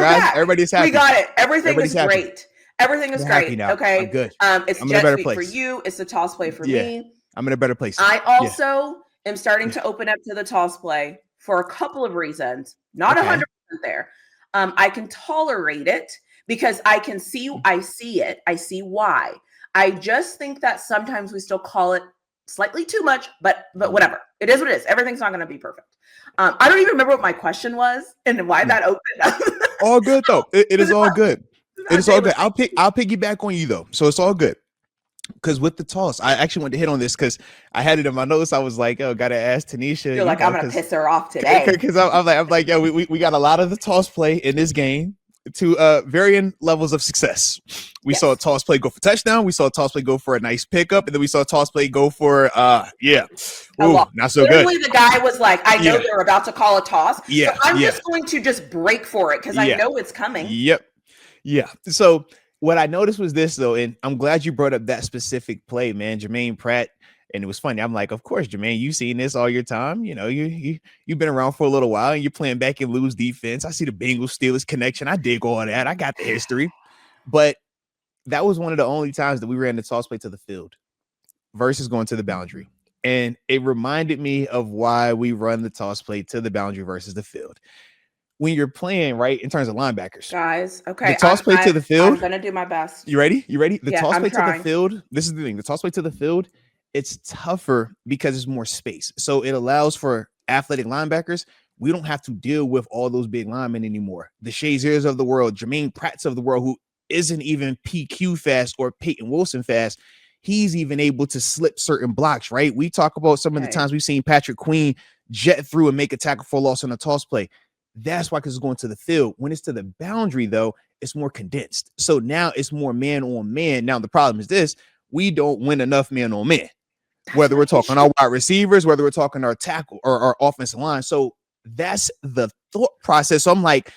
guys. back. Everybody's happy. We got it. Everything Everybody's is happy. great. Everything is I'm great. happy now. Okay. I'm good. It's I'm in a jet better sweep place. for you. It's a toss play for Yeah. me. I'm in a better place. I also am starting to open up to the toss play for a couple of reasons. Not 100% there. I can tolerate it because I see it. I see why. I just think that sometimes we still call it slightly too much, but whatever. It is what it is. Everything's not going to be perfect. I don't even remember what my question was and why that opened up. All good though. It is all good. It is all good. I'll piggyback on you though, so it's all good. Because with the toss, I actually wanted to hit on this because I had it in my notes. I was like, "Oh, gotta ask TaNeisha." You're like, I'm gonna piss her off today. Because I'm like, "Yo, we got a lot of the toss play in this game to varying levels of success. We saw a toss play go for touchdown. We saw a toss play go for a nice pickup, and then we saw a toss play go for not so Literally, good. the guy was like, "I know they're about to call a toss, so I'm just going to just break for it because I know it's coming." Yep. Yeah. So what I noticed was this though, and I'm glad you brought up that specific play, man. Jermaine Pratt, and it was funny. I'm like, of course, Jermaine, you've seen this all your time. You know, you've been around for a little while, and you're playing back and lose defense. I see the Bengals Steelers connection. I dig all that. I got the history, but that was one of the only times that we ran the toss play to the field versus going to the boundary. And it reminded me of why we run the toss play to the boundary versus the field. When you're playing, right, in terms of linebackers. Guys, okay. The toss play to the field. I'm going to do my best. You ready? The toss play to the field. This is the thing. The toss play to the field, it's tougher because there's more space. So it allows for athletic linebackers. We don't have to deal with all those big linemen anymore. The Shaziers of the world, Jermaine Pratts of the world, who isn't even PQ fast or Peyton Wilson fast. He's even able to slip certain blocks, right? We talk about some of the times we've seen Patrick Queen jet through and make a tackle for loss on a toss play. That's why, because it's going to the field. When it's to the boundary, though, it's more condensed. So now it's more man on man. Now, the problem is this: we don't win enough man on man, whether we're talking our wide receivers, whether we're talking our tackle or our offensive line. So that's the thought process. So I'm like,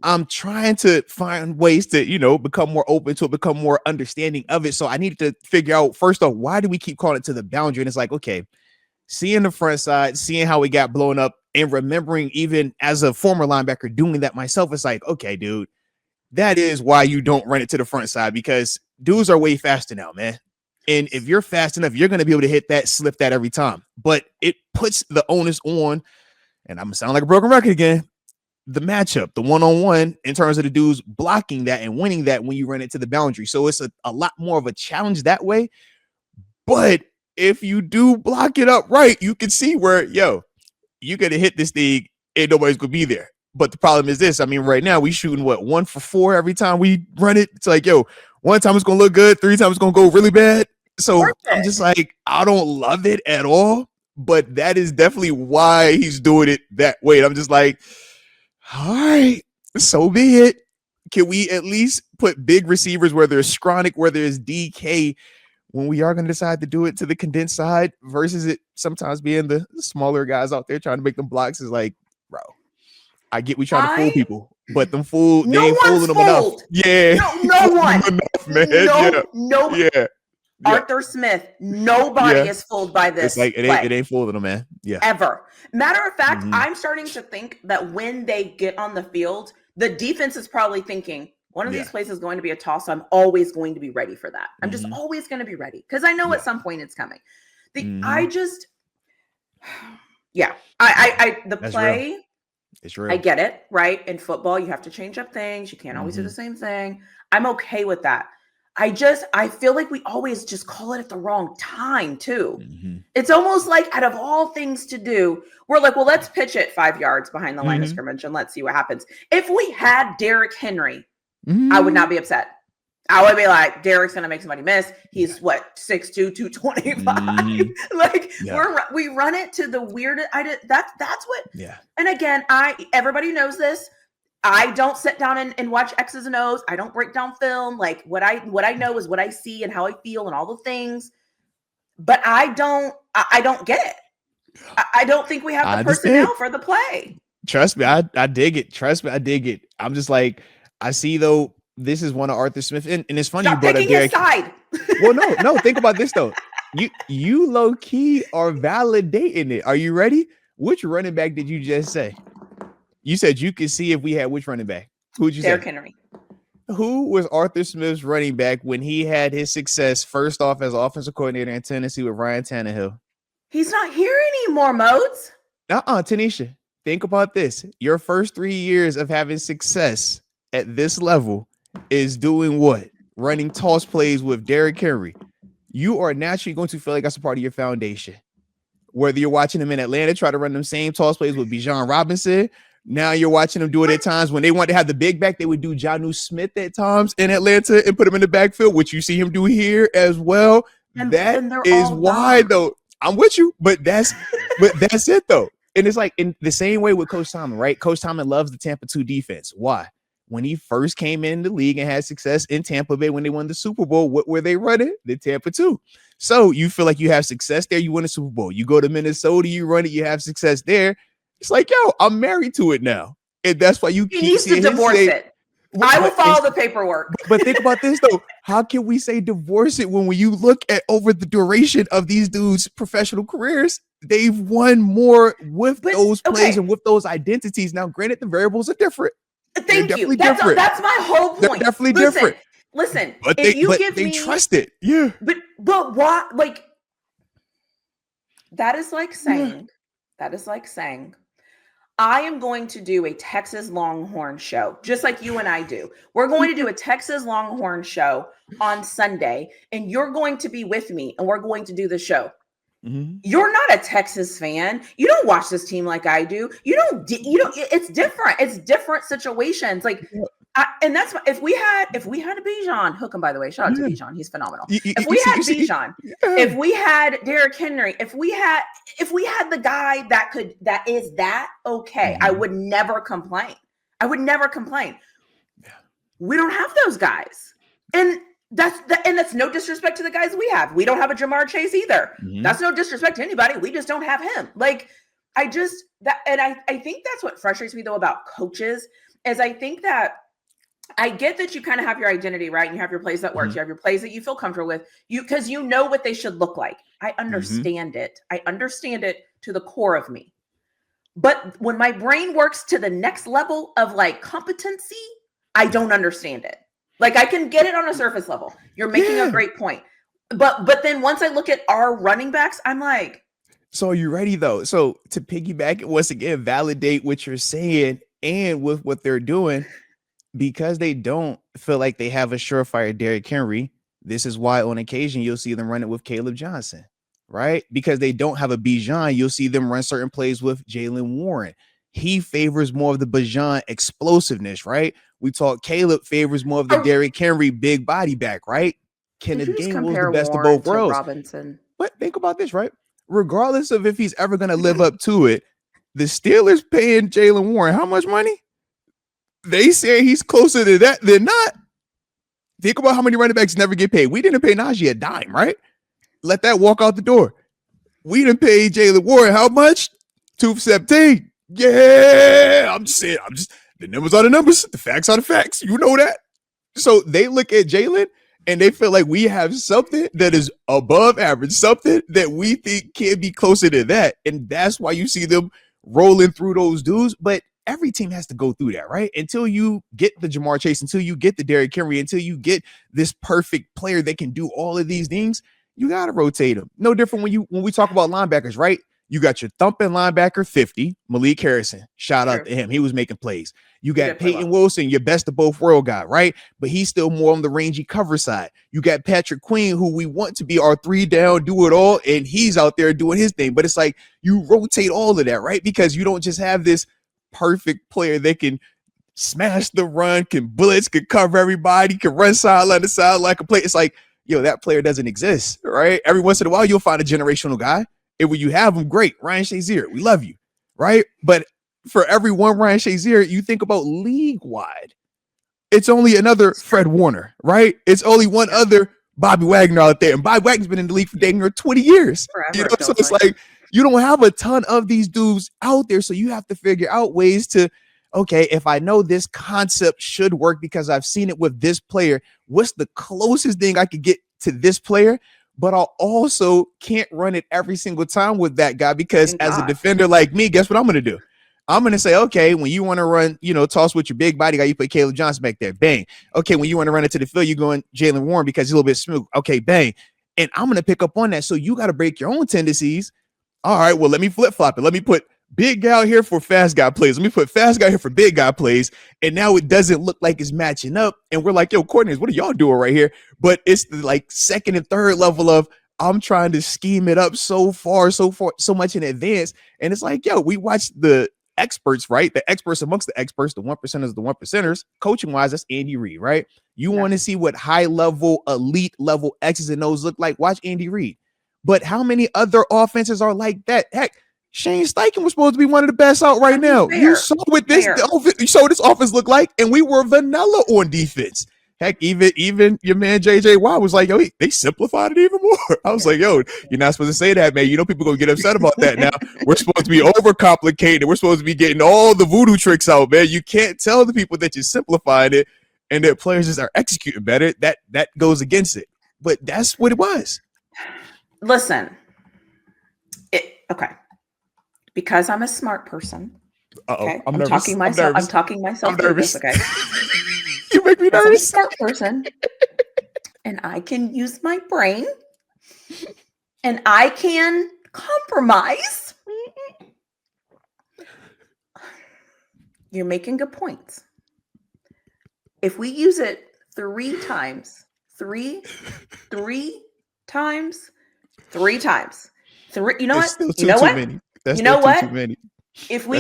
I'm trying to find ways to, become more open to it, become more understanding of it. So I needed to figure out, first off, why do we keep calling it to the boundary? And it's like, okay, seeing the front side, seeing how we got blown up, and remembering even as a former linebacker doing that myself, it's like, okay, dude, that is why you don't run it to the front side, because dudes are way faster now, man. And if you're fast enough, you're going to be able to hit that, slip that every time. But it puts the onus on, and I'm going to sound like a broken record again, the matchup, the one-on-one, in terms of the dudes blocking that and winning that when you run it to the boundary. So it's a lot more of a challenge that way. But if you do block it up right, you can see where, you're going to hit this thing and nobody's going to be there. But the problem is this. I mean, right now we shooting 1 for 4 every time we run it. It's like, one time it's going to look good. 3 times it's going to go really bad. So I'm just like, I don't love it at all. But that is definitely why he's doing it that way. And I'm just like, all right, so be it. Can we at least put big receivers, whether it's Skronik, whether it's DK, when we are going to decide to do it to the condensed side versus it sometimes being the smaller guys out there trying to make them blocks? Is like, bro, I get we trying to fool people, but them they ain't fooling them enough. Yeah. No one. Enough, man. No. Arthur Smith, nobody is fooled by this. It's like it ain't fooling them, man. Yeah. Ever. Matter of fact, I'm starting to think that when they get on the field, the defense is probably thinking, one of these plays is going to be a toss. So I'm always going to be ready for that. I'm just always going to be ready because I know at some point it's coming. The play. Real. It's real. I get it, right? In football, you have to change up things. You can't always do the same thing. I'm okay with that. I feel like we always just call it at the wrong time too. It's almost like out of all things to do, we're like, well, let's pitch it 5 yards behind the line of scrimmage and let's see what happens. If we had Derrick Henry, I would not be upset. I would be like, Derrick's going to make somebody miss. He's 6'2", 225. We run it to the weirdest. That's what. Yeah. And again, everybody knows this. I don't sit down and watch X's and O's. I don't break down film. Like what I know is what I see and how I feel and all the things. But I don't get it. I don't think we have the personnel for the play. Trust me, I dig it. Trust me, I dig it. I'm just like, I see though. This is one of Arthur Smith, and it's funny you brought up Derrick. Side. Well, no. Think about this though. You low key are validating it. Are you ready? Which running back did you just say? You said you could see if we had which running back? Who'd you Derrick say? Henry. Who was Arthur Smith's running back when he had his success first off as offensive coordinator in Tennessee with Ryan Tannehill? He's not here anymore, Moats. TaNeisha, think about this. Your first 3 years of having success at this level is doing what? Running toss plays with Derrick Henry. You are naturally going to feel like that's a part of your foundation. Whether you're watching them in Atlanta try to run them same toss plays with Bijan Robinson, now you're watching them do it at times when they want to have the big back. They would do Jonnu Smith at times in Atlanta and put him in the backfield, which you see him do here as well. And that is why, though. I'm with you, but that's it, though. And it's like in the same way with Coach Tomlin, right? Coach Tomlin loves the Tampa 2 defense. Why? When he first came in the league and had success in Tampa Bay when they won the Super Bowl, what were they running? The Tampa 2. So you feel like you have success there, you win a Super Bowl. You go to Minnesota, you run it, you have success there. It's like, yo, I'm married to it now. And that's why you keep needs to divorce it. I will follow the paperwork. But think about this, though. How can we say divorce it when you look at over the duration of these dudes' professional careers, they've won more with those plays and with those identities. Now, granted, the variables are different. Thank you. That's my whole point. They're definitely different. Listen, but they trust it. Yeah. But why? Like, that is like saying, I am going to do a Texas Longhorn show, just like you and I do. We're going to do a Texas Longhorn show on Sunday, and you're going to be with me, and we're going to do the show. Mm-hmm. You're not a Texas fan. You don't watch this team like I do. You don't. It's different. It's different situations. Like, and that's if we had a Bijan, hook him, by the way. Shout out to Bijan. He's phenomenal. If we had Bijan, if we had Derrick Henry, if we had the guy that is okay, I would never complain. We don't have those guys. And that's no disrespect to the guys we have. We don't have a Jamar Chase either. Mm-hmm. That's no disrespect to anybody. We just don't have him. Like, I think that's what frustrates me though about coaches is I think that I get that you kind of have your identity, right? And you have your plays that work. Mm-hmm. You have your plays that you feel comfortable with. Because you know what they should look like. I understand it. I understand it to the core of me. But when my brain works to the next level of like competency, I don't understand it. Like, I can get it on a surface level. You're making a great point. But then once I look at our running backs, I'm like. So are you ready, though? So to piggyback, once again, validate what you're saying and with what they're doing, because they don't feel like they have a surefire Derrick Henry, this is why on occasion you'll see them run it with Caleb Johnson, right? Because they don't have a Bijan, you'll see them run certain plays with Jaylen Warren. He favors more of the Bijan explosiveness, right? We talk Caleb favors more of the Derrick Henry big body back, right? Kenneth Gainwell's the best of both worlds. Robinson. But think about this, right? Regardless of if he's ever going to live up to it, the Steelers paying Jaylen Warren how much money? They say he's closer to that than not. Think about how many running backs never get paid. We didn't pay Najee a dime, right? Let that walk out the door. We didn't pay Jaylen Warren how much? 2 for 17. Yeah, I'm just the numbers are the numbers, the facts are the facts. You know that. So they look at Jaylen and they feel like we have something that is above average, something that we think can be closer to that. And that's why you see them rolling through those dudes. But every team has to go through that, right? Until you get the Jamar Chase, until you get the Derrick Henry, until you get this perfect player that can do all of these things, you got to rotate them. No different when we talk about linebackers, right? You got your thumping linebacker 50, Malik Harrison. Shout out to him. He was making plays. You got Peyton Wilson, your best of both world guy, right? But he's still more on the rangy cover side. You got Patrick Queen, who we want to be our 3 down, do it all, and he's out there doing his thing. But it's like you rotate all of that, right? Because you don't just have this perfect player that can smash the run, can blitz, can cover everybody, can run sideline to sideline like a play. It's like, yo, that player doesn't exist, right? Every once in a while, you'll find a generational guy. And when you have them, great. Ryan Shazier, we love you, right? But for every one Ryan Shazier, you think about league-wide, it's only another Fred Warner, right? It's only one other Bobby Wagner out there. And Bobby Wagner's been in the league for dang near 20 years. Forever, you know, so it's like you don't have a ton of these dudes out there. So you have to figure out ways to, okay, if I know this concept should work because I've seen it with this player, what's the closest thing I could get to this player? But I also can't run it every single time with that guy because as a defender like me, guess what I'm going to do? I'm going to say, okay, when you want to run, toss with your big body guy, you put Caleb Johnson back there. Bang. Okay, when you want to run into the field, you're going Jalen Warren because he's a little bit smooth. Okay, bang. And I'm going to pick up on that. So you got to break your own tendencies. All right, well, let me flip-flop it. Let me put big guy here for fast guy plays. Let me put fast guy here for big guy plays. And now it doesn't look like it's matching up. And we're like, yo, coordinators, what are y'all doing right here? But it's the like second and third level of I'm trying to scheme it up so much in advance. And it's like, yo, we watched the experts, right? The experts amongst the experts, the 1%ers, the 1%ers, coaching wise, that's Andy Reid, right? You want to see what high level, elite level X's and O's look like? Watch Andy Reid. But how many other offenses are like that? Heck, Shane Steichen was supposed to be one of the best out right now. Fair. You saw what this offense looked like, and we were vanilla on defense. Heck, even your man JJ Watt was like, yo, they simplified it even more. I was like, yo, you're not supposed to say that, man. You know people gonna get upset about that now. We're supposed to be overcomplicated. We're supposed to be getting all the voodoo tricks out, man. You can't tell the people that you simplified it and that players just are executing better. That goes against it. But that's what it was. Listen, okay. Because I'm a smart person. Okay? I'm talking myself through this, okay? You make me nervous. I'm a smart person, and I can use my brain, and I can compromise. You're making good points. If we use it three times, you know what? You know what? You know what? Too many. If we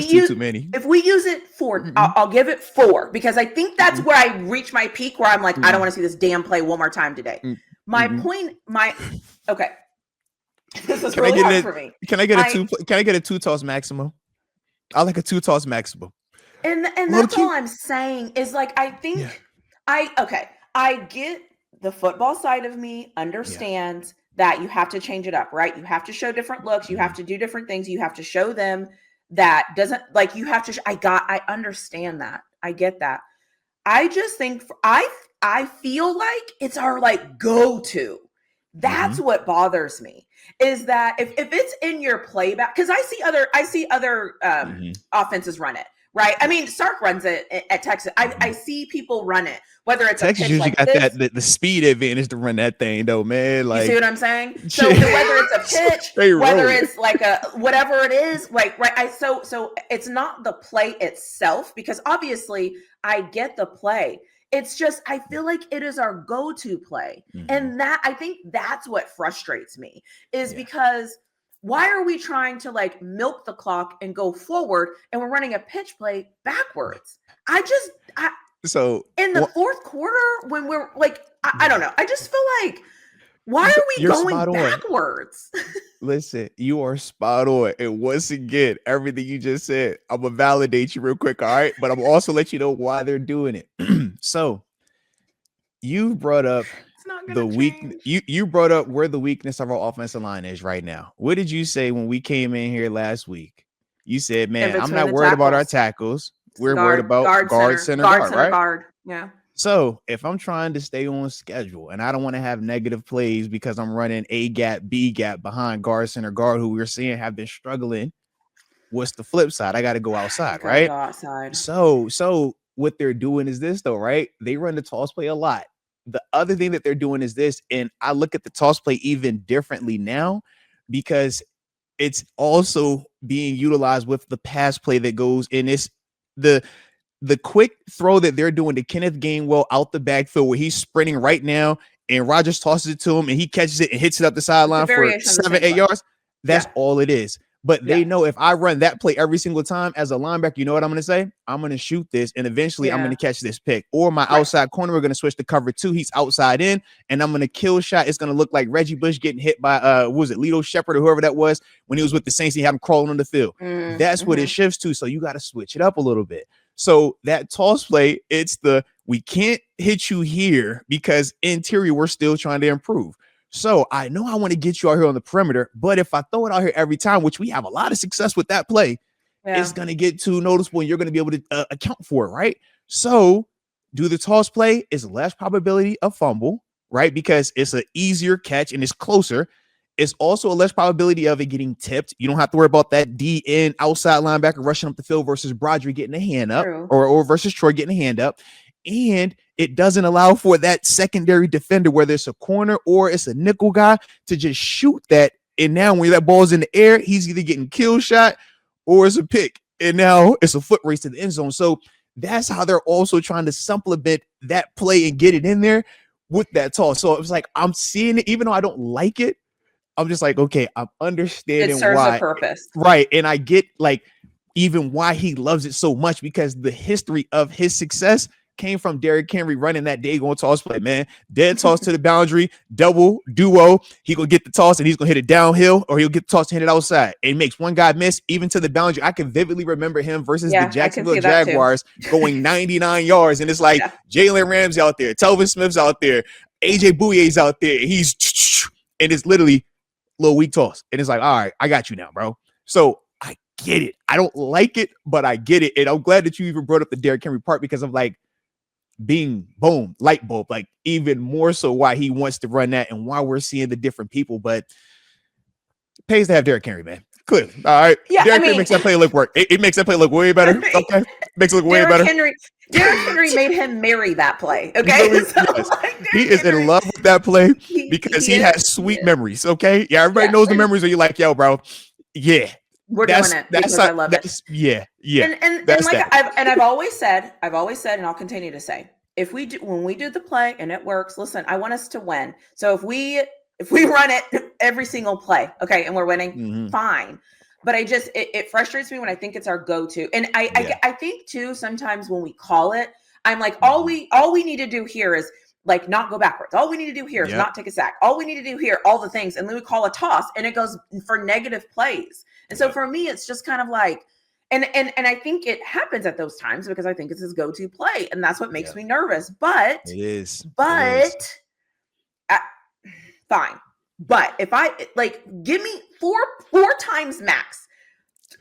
use it 4, I'll give it 4 because I think that's where I reach my peak where I'm like, I don't want to see this damn play one more time today. Okay. This is really hard for me. Can I get a 2-toss maximum? I like a 2-toss maximum. And that's all I'm saying is like, I think I get the football side of me understands that you have to change it up, right? You have to show different looks. You have to do different things. You have to show them that doesn't like you have to. I understand that. I get that. I just think I feel like it's our like go-to. That's what bothers me is that if it's in your playback, because I see other offenses run it. Right. I mean, Sark runs it at Texas. I see people run it, whether it's Texas usually got the speed advantage to run that thing, though, man. Like, you see what I'm saying? So whether it's a pitch, whether it's like a whatever it is, like right. So it's not the play itself because obviously I get the play. It's just I feel like it is our go-to play, and that I think that's what frustrates me is because. Why are we trying to like milk the clock and go forward and we're running a pitch play backwards? So in the fourth quarter when we're like, I don't know. I just feel like, why are we going backwards? Listen, you are spot on. And once again, everything you just said, I'm going to validate you real quick. All right. But I'm also let you know why they're doing it. So you brought up you brought up where the weakness of our offensive line is right now. What did you say when we came in here last week? You said, man, I'm not worried about our tackles. We're worried about guard, center, right? Guard. Yeah. So if I'm trying to stay on schedule and I don't want to have negative plays because I'm running A gap, B gap behind guard, center, guard, who we're seeing have been struggling, what's the flip side? I got to go outside, right? Go outside. So what they're doing is this, though, right? They run the toss play a lot. The other thing that they're doing is this, and I look at the toss play even differently now because it's also being utilized with the pass play that goes in this the quick throw that they're doing to Kenneth Gainwell out the backfield where he's sprinting right now and Rodgers tosses it to him and he catches it and hits it up the sideline for 7-8 yards. That's all it is. But they know if I run that play every single time as a linebacker, you know what I'm going to say? I'm going to shoot this, and eventually I'm going to catch this pick. Or my outside corner, we're going to switch to cover 2. He's outside in, and I'm going to kill shot. It's going to look like Reggie Bush getting hit by, what was it, Lito Shepherd or whoever that was when he was with the Saints. He had him crawling on the field. That's what it shifts to. So you got to switch it up a little bit. So that toss play, it's we can't hit you here because interior, we're still trying to improve. So I know I want to get you out here on the perimeter, but if I throw it out here every time, which we have a lot of success with that play, it's going to get too noticeable and you're going to be able to account for it, right? So do the toss play is less probability of fumble, right? Because it's an easier catch and it's closer. it's also a less probability of it getting tipped. You don't have to worry about that DN outside linebacker rushing up the field versus Broderick getting a hand up, or versus Troy getting a hand up. And it doesn't allow for that secondary defender, whether it's a corner or it's a nickel guy, to just shoot that. And now when that ball's in the air, he's either getting kill shot or it's a pick. And now it's a foot race to the end zone. So that's how they're also trying to supplement that play and get it in there with that toss. So it was like, I'm seeing it, even though I don't like it. I'm just like, okay, I'm understanding it serves why. A purpose. Right. And I get like even why he loves it so much, because the history of his success came from Derrick Henry running that daggone toss play, man. Dead toss to the boundary, double, duo. He gonna get the toss and he's gonna hit it downhill, or he'll get the toss and hit it outside. And it makes one guy miss, even to the boundary. I can vividly remember him versus the Jacksonville Jaguars going 99 yards. And it's like Jalen Ramsey out there, Telvin Smith's out there, AJ Bouyer's out there. He's and it's literally a little weak toss. And it's like, all right, I got you now, bro. So I get it. I don't like it, but I get it. And I'm glad that you even brought up the Derrick Henry part, because I'm like, being boom, light bulb, like even more so why he wants to run that and why we're seeing the different people. But it pays to have Derrick Henry, man. Clearly. All right. Yeah, Derrick Henry makes that play look work. It makes that play look way better. Okay. Makes it look way better. Derrick Henry made him marry that play. Okay. Really, so, like, he is in love with that play because he has sweet memories. Okay. Yeah. Everybody knows the memories where you're like, yo, bro. Yeah. We're doing it because I love it. Yeah. And like I've always said, and I'll continue to say, when we do the play and it works, listen, I want us to win. So if we run it every single play, okay, and we're winning, fine. But it frustrates me when I think it's our go-to. And I think too, sometimes when we call it, I'm like, all we need to do here is like not go backwards. All we need to do here is not take a sack. All we need to do here, all the things. And then we call a toss and it goes for negative plays. And so for me, it's just kind of like, and I think it happens at those times because I think it's his go-to play. And that's what makes me nervous. But it is. Fine. But if I give me four times max,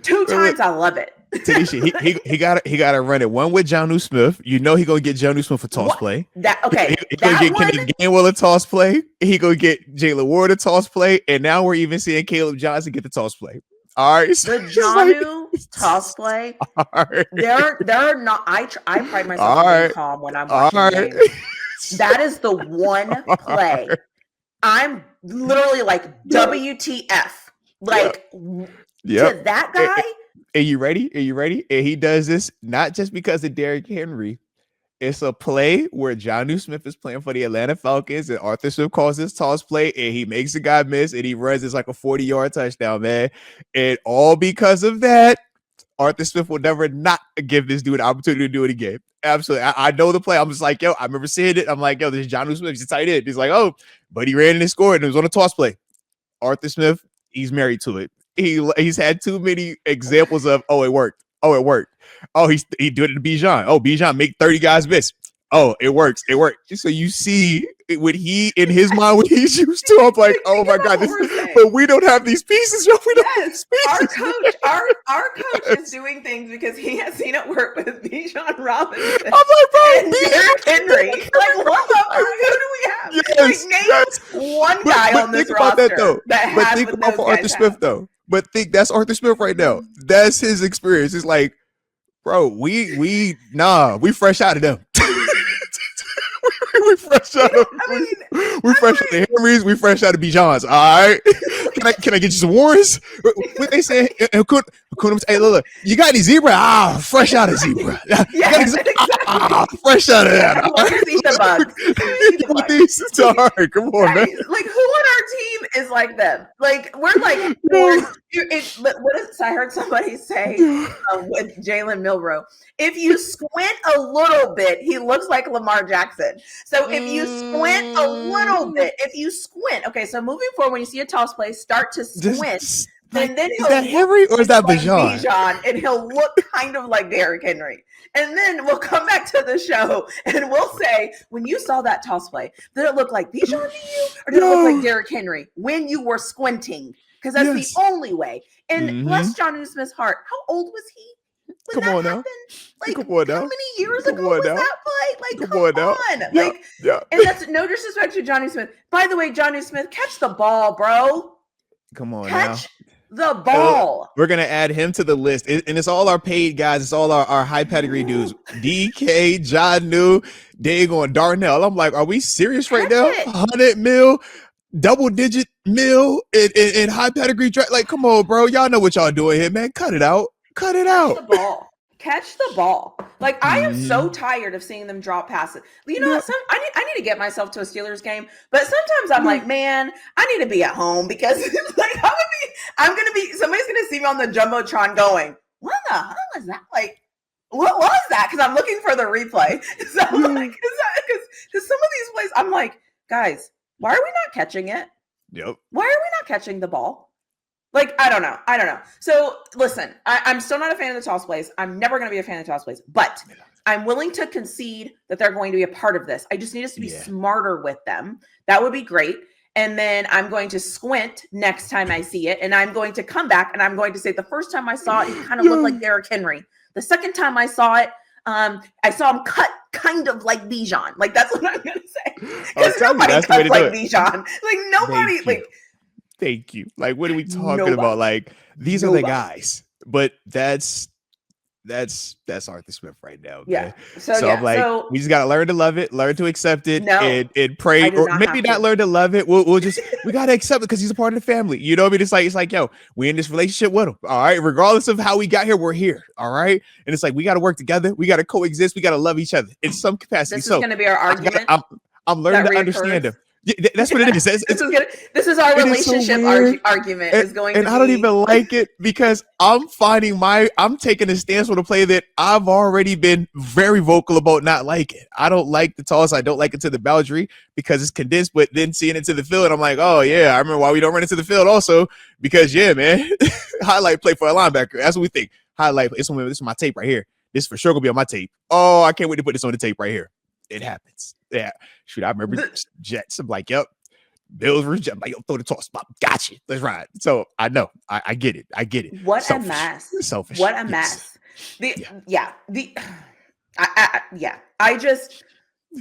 2 times, I love it. TaNeisha, he gotta run it. One with Jonnu Smith. You know he gonna get Jonnu Smith a toss play. He gonna get Kenneth Gainwell a toss play. He gonna get Jalen Ward a toss play. And now we're even seeing Caleb Johnson get the toss play. All right. The Jonnu toss play. Right. They're not. I pride myself on being calm when I'm watching games. That is the one play. Right. I'm literally like WTF. Like to that guy. Are you ready? And he does this not just because of Derrick Henry. It's a play where Jonnu Smith is playing for the Atlanta Falcons and Arthur Smith calls this toss play and he makes the guy miss and he runs. It's like a 40-yard touchdown, man. And all because of that, Arthur Smith will never not give this dude an opportunity to do it again. Absolutely. I know the play. I'm just like, yo, I remember seeing it. I'm like, yo, this is Jonnu Smith. He's a tight end. He's like, oh, but he ran and scored and it was on a toss play. Arthur Smith, he's married to it. He's had too many examples of, oh, it worked. Oh, it worked. Oh, he did it to Bijan. Oh, Bijan make 30 guys miss. Oh, it works. It worked. So you see what he in his mind, what he's used to. I'm like, oh my God, but we don't have these pieces. Yo, we don't have these pieces. Our coach is doing things because he has seen it work with Bijan Robinson. I'm like, bro, and Derrick Henry. Like, what the fuck? Who do we have? Yes, name one guy on this roster but think about for Arthur Smith though. But that's Arthur Smith right now. That's his experience. It's like, bro, we fresh out of them. we fresh out of we fresh out of the Henrys. We fresh out of Bijan's. All right. Can I get you some Warrens? What they say? Hey, look, you got any zebra? Fresh out of zebra. Fresh out of that. Let's eat the bugs. All right, come on, man. Like, who on our team is like them? Like, we're like, I heard somebody say with Jalen Milroe, if you squint a little bit, he looks like Lamar Jackson. So if you squint a little bit, okay, so moving forward, when you see a toss play, start to squint. And then is that Henry or is that Bijan? And he'll look kind of like Derrick Henry. And then we'll come back to the show and we'll say, when you saw that toss play, did it look like Bijan to you or did it look like Derrick Henry when you were squinting? Because that's the only way. And bless Jonnu Smith's heart. How old was he? Come on now. Like, come on now. How many years ago was that play? Like, come on. Yeah. And that's no disrespect to Jonnu Smith. By the way, Jonnu Smith, catch the ball, bro. Come on Catch now. the ball. We're gonna add him to the list, and it's all our paid guys. It's all our high pedigree dudes. DK, John New, Dago, and Darnell. I'm like, are we serious right now? 100 mil, double digit mil in high pedigree draft. Like, come on, bro. Y'all know what y'all doing here, man. Cut it out. Cut it out. The ball. Catch the ball. Like, I am so tired of seeing them drop passes. You know what? I need to get myself to a Steelers game, but sometimes I'm like, man, I need to be at home because like somebody's gonna see me on the Jumbotron going, what the hell is that? Like, what was that? Because I'm looking for the replay. So I'm like, because some of these plays, I'm like, guys, why are we not catching it? Yep. Why are we not catching the ball? Like, I don't know. So listen, I'm still not a fan of the toss plays. I'm never going to be a fan of the toss plays, but I'm willing to concede that they're going to be a part of this. I just need us to be smarter with them. That would be great. And then I'm going to squint next time I see it. And I'm going to come back and I'm going to say the first time I saw it, he kind of looked like Derrick Henry. The second time I saw it, I saw him cut kind of like Bijan. Like, that's what I'm going to say. Because nobody cuts like Bijan. Like, nobody, like. Thank you. Like, what are we talking about? Like, these are the guys, but that's Arthur Smith right now. Yeah. Man. So I'm like, we just gotta learn to love it, learn to accept it, and pray, or maybe not learn to love it. We'll just we gotta accept it because he's a part of the family. You know what I mean? It's like, yo, we in this relationship with him. All right, regardless of how we got here, we're here. All right, and it's like we gotta work together. We gotta coexist. We gotta love each other in some capacity. This is gonna be our argument. I'm learning to understand him. Yeah, that's what it is. This is our relationship argument. Is going, and to I don't even like it because I'm taking a stance with a play that I've already been very vocal about not liking. I don't like the toss. I don't like it to the boundary because it's condensed. But then seeing it to the field, I'm like, oh yeah, I remember why we don't run into the field also because man, highlight play for a linebacker. That's what we think. Highlight. This is my tape right here. This for sure gonna be on my tape. Oh, I can't wait to put this on the tape right here. It happens. Yeah. Shoot, I remember Jets. I'm like, yep. Bills were I'm like, yo, throw the toss. Gotcha. Let's ride. So I know. I get it. I get it. What Selfish. a mess. Selfish. What a mess. I just